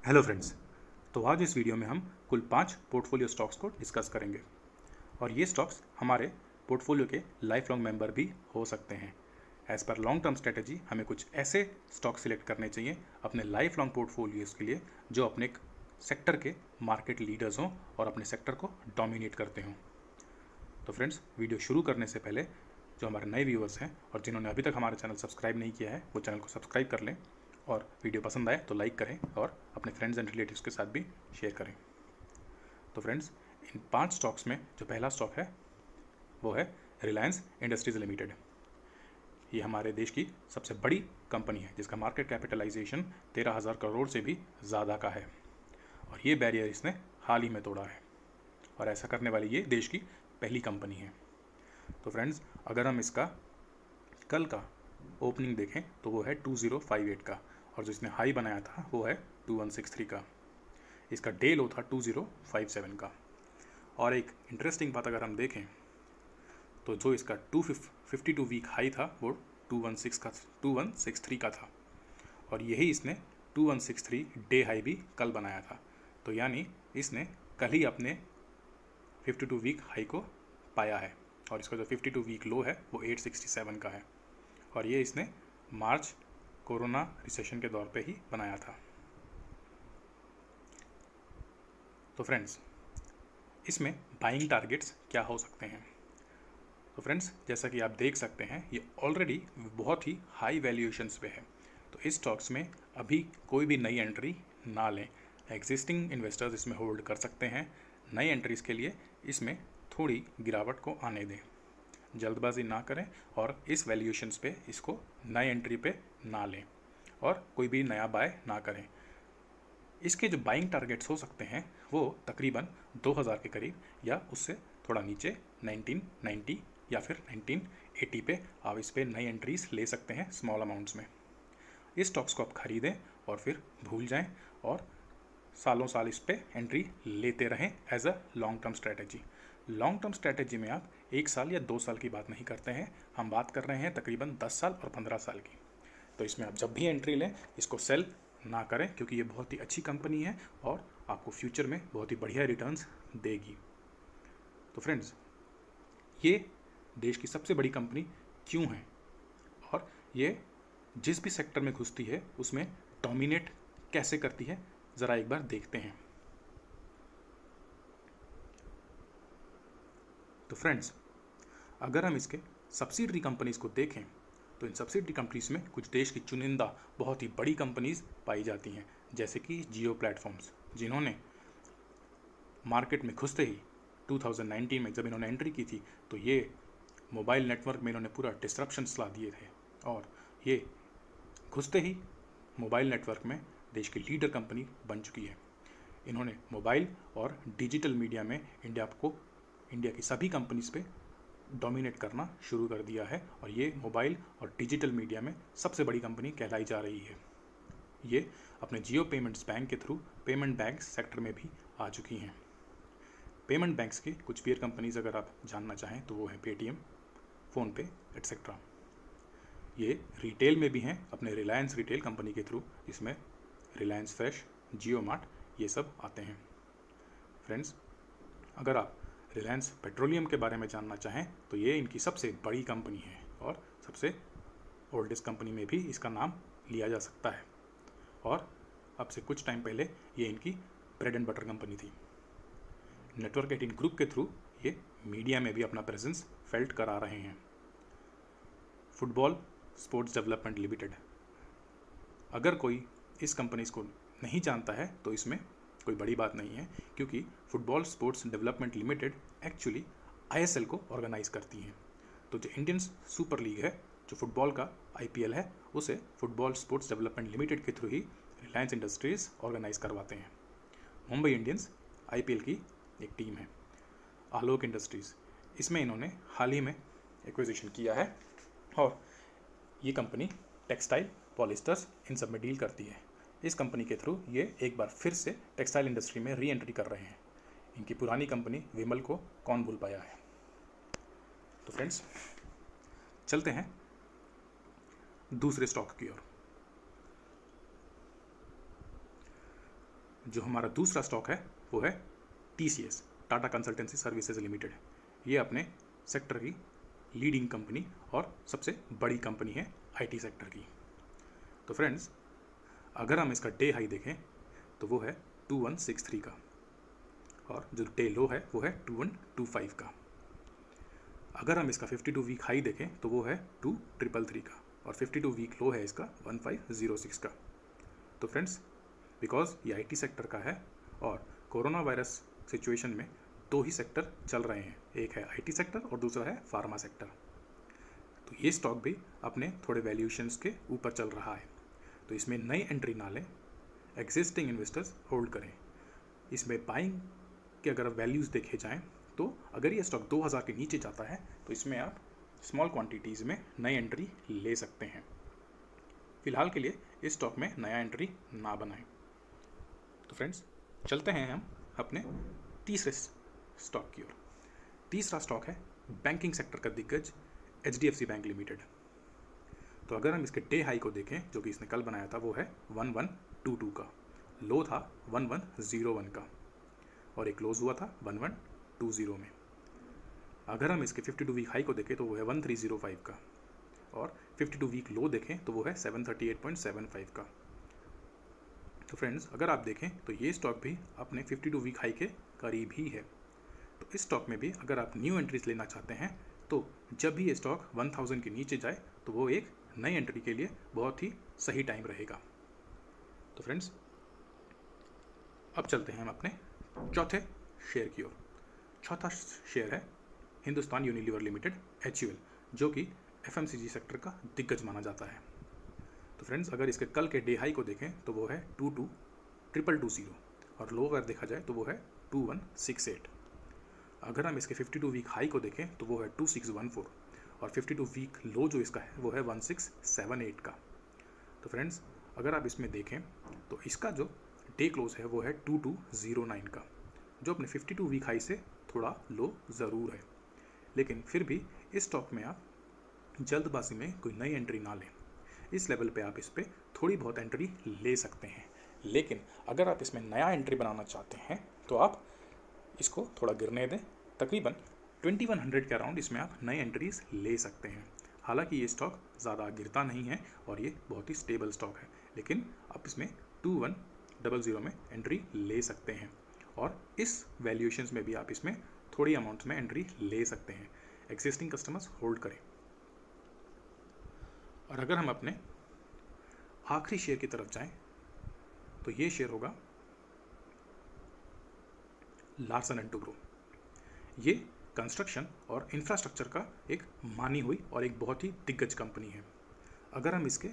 Hello friends. तो आज इस वीडियो में हम कुल 5 पोर्टफोलियो स्टॉक्स को डिस्कस करेंगे और ये स्टॉक्स हमारे पोर्टफोलियो के लाइफ लॉन्ग मेंबर भी हो सकते हैं। As per long term strategy हमें कुछ ऐसे स्टॉक सिलेक्ट करने चाहिए अपने लाइफ लॉन्ग पोर्टफोलियोज के लिए जो अपने सेक्टर के मार्केट लीडर्स हों और अपने सेक्टर को डोमिनेट करते हों। तो फ्रेंड्स, वीडियो शुरू करने से पहले जो हमारे नए व्यूअर्स हैं और जिन्होंने अभी तक हमारा चैनल सब्सक्राइब नहीं किया है वो चैनल को सब्सक्राइब कर लें और वीडियो पसंद आए तो लाइक करें और अपने फ्रेंड्स एंड रिलेटिव्स के साथ भी शेयर करें। तो फ्रेंड्स, इन 5 स्टॉक्स में जो पहला स्टॉक है वो है रिलायंस इंडस्ट्रीज़ लिमिटेड। ये हमारे देश की सबसे बड़ी कंपनी है जिसका मार्केट कैपिटलाइजेशन 13,000 करोड़ से भी ज़्यादा का है और ये बैरियर इसने हाल ही में तोड़ा है और ऐसा करने वाली ये देश की पहली कंपनी है। तो फ्रेंड्स, अगर हम इसका कल का ओपनिंग देखें तो वो है 2058 का और जो इसने हाई बनाया था वो है 2163 का। इसका डे लो था 2057 का। और एक इंटरेस्टिंग बात अगर हम देखें तो जो इसका 252 वीक हाई था वो 2163 का था और यही इसने 2163 डे हाई भी कल बनाया था। तो यानी इसने कल ही अपने 52 वीक हाई को पाया है और इसका जो 52 वीक लो है वो 867 का है और ये इसने मार्च कोरोना रिसेशन के दौर पे ही बनाया था। तो फ्रेंड्स, इसमें बाइंग टारगेट्स क्या हो सकते हैं? तो फ्रेंड्स, जैसा कि आप देख सकते हैं ये ऑलरेडी बहुत ही हाई वैल्यूएशंस पे है। तो इस स्टॉक्स में अभी कोई भी नई एंट्री ना लें। एग्जिस्टिंग इन्वेस्टर्स इसमें होल्ड कर सकते हैं। नई एंट्रीज़ के लिए इसमें थोड़ी गिरावट को आने दें, जल्दबाजी ना करें और इस वैल्यूएशंस पे इसको नई एंट्री पे ना लें और कोई भी नया बाय ना करें। इसके जो बाइंग टारगेट्स हो सकते हैं वो तकरीबन 2000 के करीब या उससे थोड़ा नीचे 1990 या फिर 1980 पे आप इस पे नई एंट्रीज ले सकते हैं स्मॉल अमाउंट्स में। इस स्टॉक्स को आप खरीदें और फिर भूल जाएं और सालों साल इस पे एंट्री लेते रहें as a long term strategy. Long term strategy में आप 1 साल या 2 साल की बात नहीं करते हैं, हम बात कर रहे हैं तकरीबन 10 साल और 15 साल की। तो इसमें आप जब भी एंट्री लें इसको सेल ना करें क्योंकि ये बहुत ही अच्छी कंपनी है और आपको फ्यूचर में बहुत ही बढ़िया रिटर्न्स देगी। तो फ्रेंड्स, ये देश की सबसे बड़ी कंपनी क्यों है और ये जिस भी सेक्टर में घुसती है उसमें डोमिनेट कैसे करती है, ज़रा एक बार देखते हैं। तो फ्रेंड्स, अगर हम इसके सब्सिडरी कंपनीज़ को देखें तो इन सब्सिडरी कंपनीज़ में कुछ देश की चुनिंदा बहुत ही बड़ी कंपनीज़ पाई जाती हैं, जैसे कि जियो प्लेटफॉर्म्स, जिन्होंने मार्केट में घुसते ही 2019 में जब इन्होंने एंट्री की थी तो ये मोबाइल नेटवर्क में इन्होंने पूरा डिस्ट्रप्शंस ला दिए थे और ये घुसते ही मोबाइल नेटवर्क में देश की लीडर कंपनी बन चुकी है। इन्होंने मोबाइल और डिजिटल मीडिया में इंडिया की सभी कंपनीज़ पे डोमिनेट करना शुरू कर दिया है और ये मोबाइल और डिजिटल मीडिया में सबसे बड़ी कंपनी कहलाई जा रही है। ये अपने जियो पेमेंट्स बैंक के थ्रू पेमेंट बैंक सेक्टर में भी आ चुकी हैं। पेमेंट बैंक्स की कुछ पीयर कंपनीज अगर आप जानना चाहें तो वो है पेटीएम, फ़ोनपे एट्सेट्रा। ये रिटेल में भी हैं अपने रिलायंस रिटेल कंपनी के थ्रू, इसमें रिलायंस फ्रेश, जियो मार्ट ये सब आते हैं। फ्रेंड्स, अगर आप रिलायंस पेट्रोलियम के बारे में जानना चाहें तो ये इनकी सबसे बड़ी कंपनी है और सबसे ओल्डेस्ट कंपनी में भी इसका नाम लिया जा सकता है और अब से कुछ टाइम पहले ये इनकी ब्रेड एंड बटर कंपनी थी। नेटवर्क 18 ग्रुप के थ्रू ये मीडिया में भी अपना प्रेजेंस फेल्ट करा रहे हैं। फुटबॉल स्पोर्ट्स डेवलपमेंट लिमिटेड, अगर कोई इस कंपनीज को नहीं जानता है तो इसमें कोई बड़ी बात नहीं है क्योंकि football sports development limited actually ISL को ऑर्गेनाइज करती हैं। तो जो इंडियन सुपर लीग है, जो फुटबॉल का आईपीएल है, उसे फुटबॉल स्पोर्ट्स डेवलपमेंट लिमिटेड के थ्रू ही रिलायंस इंडस्ट्रीज़ ऑर्गेनाइज करवाते हैं। मुंबई इंडियंस आईपीएल की एक टीम है। आलोक इंडस्ट्रीज़, इसमें इन्होंने हाल ही में एक्विजिशन किया है और ये कंपनी टेक्सटाइल, पॉलिस्टर्स इन सब में डील करती है। इस कंपनी के थ्रू ये एक बार फिर से टेक्सटाइल इंडस्ट्री में री एंट्री कर रहे हैं। इनकी पुरानी कंपनी विमल को कौन भूल पाया है। तो फ्रेंड्स, चलते हैं दूसरे स्टॉक की ओर। जो हमारा दूसरा स्टॉक है वो है TCS, Tata consultancy services limited. ये अपने सेक्टर की लीडिंग कंपनी और सबसे बड़ी कंपनी है IT सेक्टर की। तो फ्रेंड्स, अगर हम इसका डे हाई देखें तो वो है 2163 का, और जो डे लो है वो है 2125 का। अगर हम इसका 52 वीक हाई देखें तो वो है 2333 का, और 52 वीक लो है इसका 1506 का। तो फ्रेंड्स, बिकॉज ये IT सेक्टर का है और कोरोना वायरस सिचुएशन में दो ही सेक्टर चल रहे हैं, एक है IT सेक्टर और दूसरा है फार्मा सेक्टर। तो ये स्टॉक भी अपने थोड़े वैल्यूएशंस के ऊपर चल रहा है, तो इसमें नई एंट्री ना लें, एग्जिस्टिंग इन्वेस्टर्स होल्ड करें। इसमें बाइंग के अगर वैल्यूज़ देखे जाएं तो अगर ये स्टॉक 2000 के नीचे जाता है तो इसमें आप स्मॉल क्वांटिटीज़ में नई एंट्री ले सकते हैं। फिलहाल के लिए इस स्टॉक में नया एंट्री ना बनाएं। तो फ्रेंड्स, चलते हैं हम अपने तीसरे स्टॉक की ओर। तीसरा स्टॉक है बैंकिंग सेक्टर का दिग्गज HDFC बैंक लिमिटेड। तो अगर हम इसके डे हाई को देखें, जो कि इसने कल बनाया था, वो है 1122 का, लो था 1101 का, और एक क्लोज हुआ था 1120 में। अगर हम इसके 52 वीक हाई को देखें तो वो है 1305 का, और 52 वीक लो देखें तो वो है 738.75 का। तो फ्रेंड्स, अगर आप देखें तो ये स्टॉक भी अपने 52 वीक हाई के करीब ही है। तो इस स्टॉक में भी अगर आप न्यू एंट्रीज लेना चाहते हैं तो जब भी ये स्टॉक 1000 के नीचे जाए तो वो एक नई एंट्री के लिए बहुत ही सही टाइम रहेगा। तो फ्रेंड्स, अब चलते हैं हम अपने चौथे शेयर की ओर। चौथा शेयर है हिंदुस्तान यूनिलीवर लिमिटेड HUL, जो कि FMCG सेक्टर का दिग्गज माना जाता है। तो फ्रेंड्स, अगर इसके कल के डे हाई को देखें तो वो है 222220, और लो अगर देखा जाए तो वो है 2168। अगर हम इसके 52 वीक हाई को देखें तो वो है 2614, और 52 वीक लो जो इसका है वो है 1678 का। तो फ्रेंड्स, अगर आप इसमें देखें तो इसका जो डे क्लोज है वो है 2209 का, जो अपने 52 वीक हाई से थोड़ा लो ज़रूर है, लेकिन फिर भी इस स्टॉक में आप जल्दबाजी में कोई नई एंट्री ना लें। इस लेवल पे आप इस पर थोड़ी बहुत एंट्री ले सकते हैं, लेकिन अगर आप इसमें नया एंट्री बनाना चाहते हैं तो आप इसको थोड़ा गिरने दें। तकरीबन 2100 के अराउंड इसमें आप नई एंट्रीज ले सकते हैं। हालांकि ये स्टॉक ज़्यादा गिरता नहीं है और ये बहुत ही स्टेबल स्टॉक है, लेकिन आप इसमें 2100 में एंट्री ले सकते हैं, और इस वैल्यूएशंस में भी आप इसमें थोड़ी अमाउंट में एंट्री ले सकते हैं। एग्जिस्टिंग कस्टमर्स होल्ड करें। और अगर हम अपने आखिरी शेयर की तरफ जाएं तो ये शेयर होगा लार्सन एंड टुब्रो। ये कंस्ट्रक्शन और इंफ्रास्ट्रक्चर का एक मानी हुई और एक बहुत ही दिग्गज कंपनी है। अगर हम इसके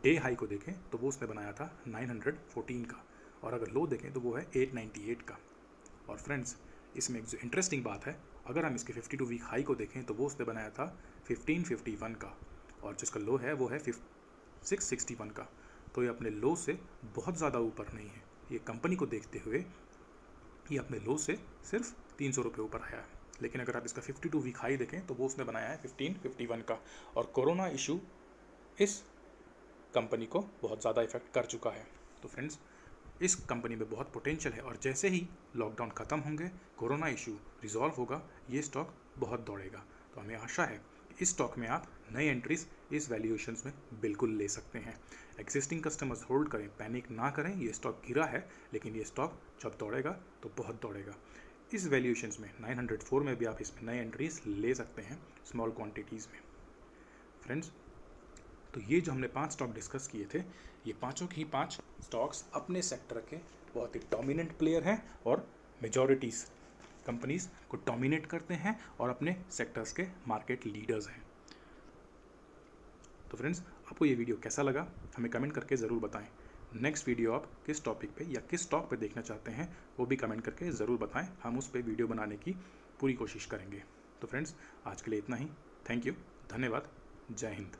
डे हाई को देखें तो वो उसने बनाया था 914 का, और अगर लो देखें तो वो है 898 का। और फ्रेंड्स, इसमें एक जो इंटरेस्टिंग बात है, अगर हम इसके 52 वीक हाई को देखें तो वो उसने बनाया था 1551 का, और जिसका लो है वो है 661 का। तो ये अपने लो से बहुत ज़्यादा ऊपर नहीं है। ये कंपनी को देखते हुए ये अपने लो से सिर्फ 300 रुपये ऊपर आया है। लेकिन अगर आप इसका 52 वीक हाई देखें तो वो उसने बनाया है 1551 का, और कोरोना इशू इस कंपनी को बहुत ज़्यादा इफेक्ट कर चुका है। तो फ्रेंड्स, इस कंपनी में बहुत पोटेंशियल है, और जैसे ही लॉकडाउन ख़त्म होंगे, कोरोना इशू रिजॉल्व होगा, ये स्टॉक बहुत दौड़ेगा। तो हमें आशा है कि इस स्टॉक में आप नई एंट्रीज इस वैल्यूएशंस में बिल्कुल ले सकते हैं। एग्जिस्टिंग कस्टमर्स होल्ड करें, पैनिक ना करें। ये स्टॉक गिरा है, लेकिन ये स्टॉक जब दौड़ेगा तो बहुत दौड़ेगा। इस वैल्यूएशंस में 904 में भी आप इसमें नई एंट्रीज ले सकते हैं स्मॉल क्वांटिटीज़ में। फ्रेंड्स, तो ये जो हमने 5 स्टॉक डिस्कस किए थे, ये पांचों की 5 स्टॉक्स अपने सेक्टर के बहुत ही डोमिनेंट प्लेयर हैं और मेजॉरिटीज़ कंपनीज को डोमिनेट करते हैं और अपने सेक्टर्स के मार्केट लीडर्स हैं। तो फ्रेंड्स, आपको ये वीडियो कैसा लगा हमें कमेंट करके ज़रूर बताएं। नेक्स्ट वीडियो आप किस टॉपिक पे या किस स्टॉक पे देखना चाहते हैं वो भी कमेंट करके ज़रूर बताएं। हम उस पर वीडियो बनाने की पूरी कोशिश करेंगे। तो फ्रेंड्स, आज के लिए इतना ही। थैंक यू, धन्यवाद, जय हिंद।